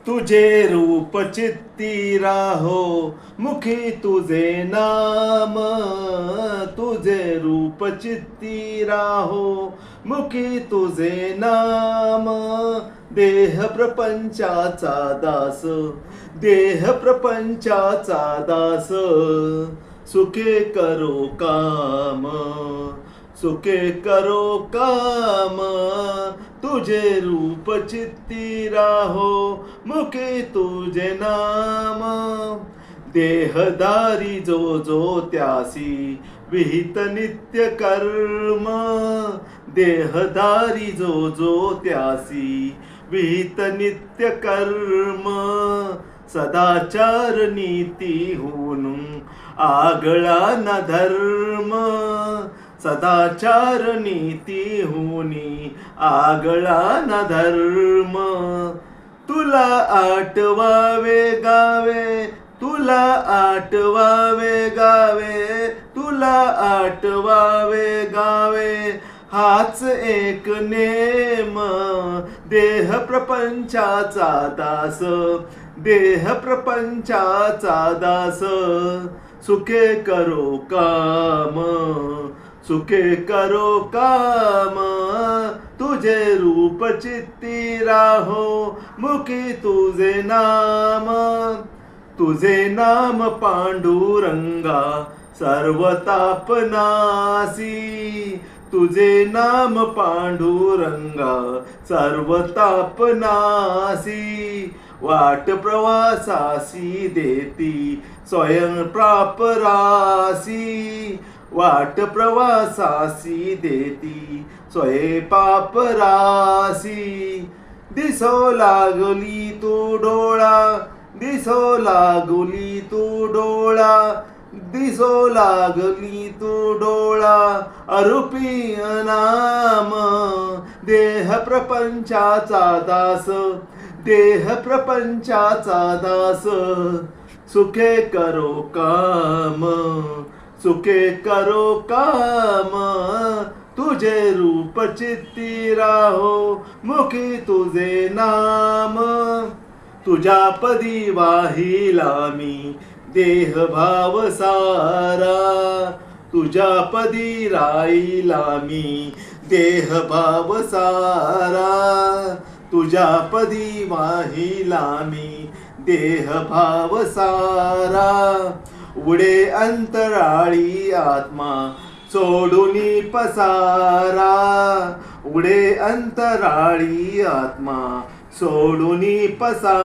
तुझे रूप चित्ती राहो मुखी तुझे नाम, तुझे रूप चित्ती राहो मुखी तुझे नाम. देह प्रपंचाचा दास, देह प्रपंचाचा दास, सुखे करो काम, सुखे करो काम. तुझे रूप चित्ती राहो मुखे तुझे नाम. देहधारी जो जो त्यासी विहित नित्य कर्म, देहधारी जो जो त्यासी विहित नित्य कर्म. सदाचार नीती होऊन आगळा न धर्म, सदाचार नीती होनी आगळा न धर्म. तुला आठवावे गावे, तुला आठवावे गावे, तुला आठवावे गावे, हाच एक नेम. देह प्रपंचाचा दास, देह प्रपंचाचा दास, सुखे करो काम, सुखे करो काम. तुझे रूप चित्ती राहो मुखी तुझे नाम, तुझे नाम पांडुरंगा सर्व तापनासी, तुझे नाम पांडुरंगा सर्व तापनासी. वाट प्रवासासी देती स्वयं प्रापरासी, वाट प्रवासासी देती स्वयं पापरासी. दिसो लागली तू डोळा, दिसो लागली तू डोळा, दिसो लागली तू डोळा, अरूपी नाम. देह प्रपंचाचा दास, देह प्रपंचाचा दास, सुखे करो काम, सुखे करो काम. तुझे रूप चित्ती राहो मुखी तुझे नाम. तुझ्या पदी वाहिला मी देह भाव सारा, तुझ्या पदी राहिला मी देह भाव सारा. तुझ्या पदी वाहिला मी देह भाव सारा. उडे अंतराळी आत्मा सोडूनी पसारा, उडे अंतराळी आत्मा सोडूनी पसारा.